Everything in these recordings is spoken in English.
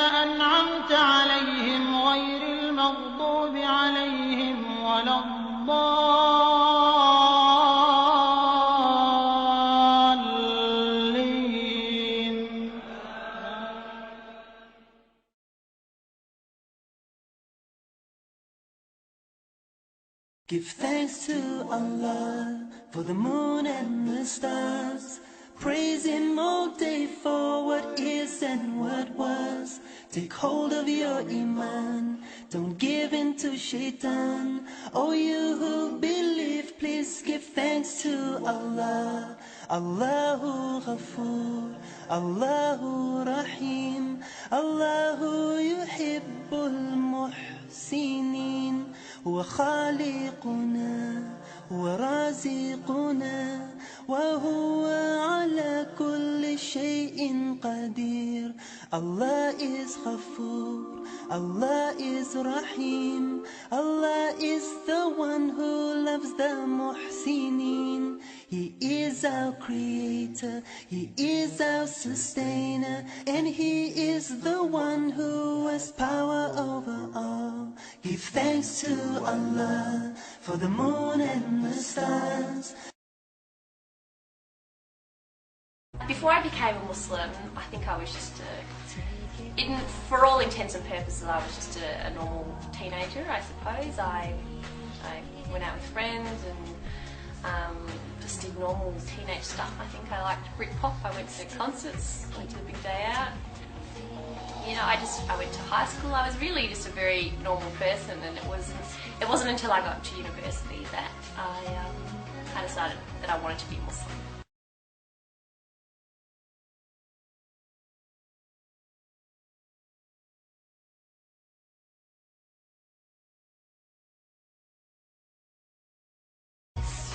أنعمت عليهم غير المغضوب عليهم ولا الضالين. Give thanks to Allah for the moon and the stars. Praise Him all day for what is and what was. Take hold of your iman, don't give in to shaitan. Oh, you who believe, please give thanks to Allah. Allahu Ghafoor, Allahu Rahim, Allahu Yuhibbul Muhsinin. هو خالقنا ورازقنا وهو على كل شيء قدير. Allah is Ghafoor, Allah is Rahim, Allah is the one who loves the Muhsinin. He is our creator, He is our sustainer, and He is the one who has power over all. Give thanks to Allah for the moon and the stars. Before I became a Muslim, I think I was just for all intents and purposes, I was just a normal teenager, I suppose. I went out with friends and just did normal teenage stuff. I think I liked Britpop. I went to concerts, went to the big day out. You know, I went to high school. I was really just a very normal person, and it wasn't until I got to university that I decided that I wanted to be Muslim.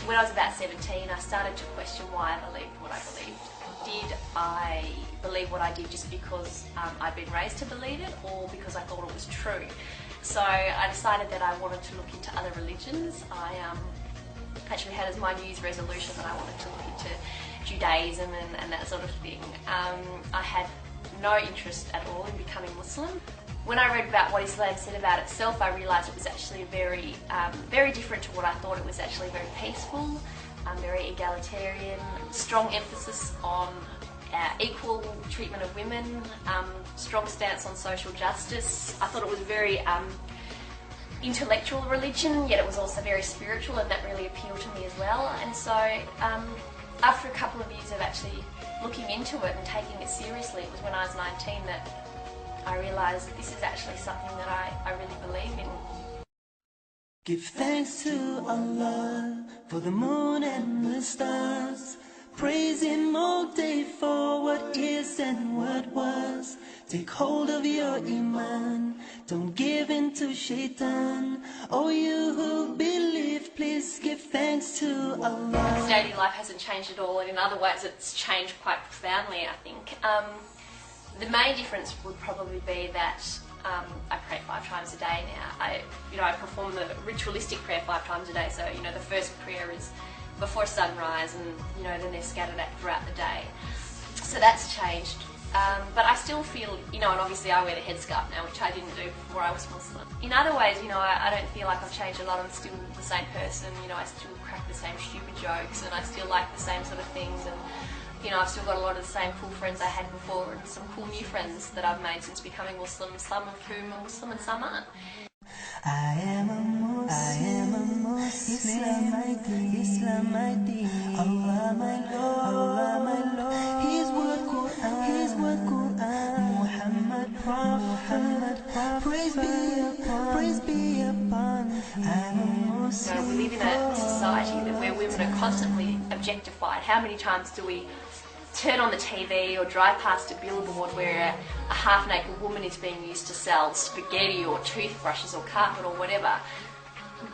When I was about 17, I started to question why I believed what I believed. Did I believe what I did just because I'd been raised to believe it, or because I thought it was true? So I decided that I wanted to look into other religions. I actually had as my New Year's resolution that I wanted to look into Judaism and that sort of thing. I had no interest at all in becoming Muslim. When I read about what Islam said about itself, I realised it was actually very different to what I thought. It was actually very peaceful, very egalitarian, strong emphasis on equal treatment of women, strong stance on social justice. I thought it was very intellectual religion, yet it was also very spiritual, and that really appealed to me as well. And so after a couple of years of actually looking into it and taking it seriously, it was when I was 19 that I realised that this is actually something that I really believe in. Give thanks to Allah for the moon and the stars. Praise Him all day for what is and what was. Take hold of your iman, don't give in to shaitan. Oh, you who believe, please give thanks to Allah. Daily life hasn't changed at all, and in other ways it's changed quite profoundly, I think. The main difference would probably be that I pray 5 times a day now. I perform the ritualistic prayer 5 times a day. So, the first prayer is before sunrise, and, then they're scattered out throughout the day. So that's changed. But I still feel, and obviously I wear the headscarf now, which I didn't do before I was Muslim. In other ways, I don't feel like I've changed a lot. I'm still the same person. I still crack the same stupid jokes, and I still like the same sort of things. And I've still got a lot of the same cool friends I had before, and some cool new friends that I've made since becoming Muslim, some of whom are Muslim and some aren't. I am a Muslim, Islam my deen, Allah my Lord, His word Quran, Muhammad Prophet, praise be upon. I'm a Muslim. We live in a society where women are constantly objectified. How many times do we turn on the TV or drive past a billboard where a half-naked woman is being used to sell spaghetti or toothbrushes or carpet or whatever?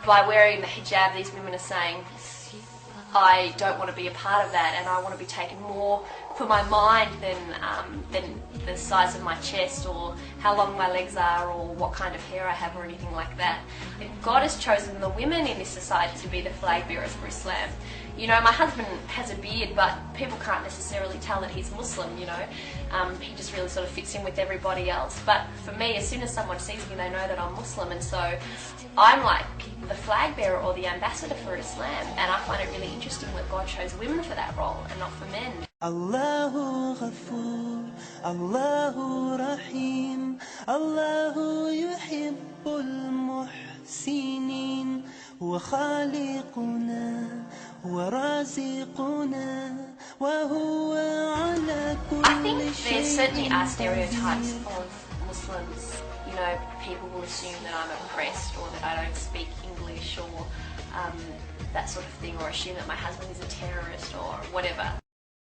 By wearing the hijab, these women are saying, I don't want to be a part of that, and I want to be taken more for my mind than the size of my chest or how long my legs are or what kind of hair I have or anything like that. God has chosen the women in this society to be the flag bearers for Islam. You know, my husband has a beard, but people can't necessarily tell that he's Muslim, you know. He just really sort of fits in with everybody else. But for me, as soon as someone sees me, they know that I'm Muslim, and so I'm like the flag bearer or the ambassador for Islam, and I find it really interesting that God chose women for that role and not for men. Allahu Ghafoor, Allahu Rahim, Allahu yuhibbul muhsinin, wa khaliquna wa raziquna wa huwa ala kulli I think there certainly are stereotypes of Muslims. You know, people will assume that I'm oppressed or that I don't speak English or that sort of thing, or assume that my husband is a terrorist or whatever.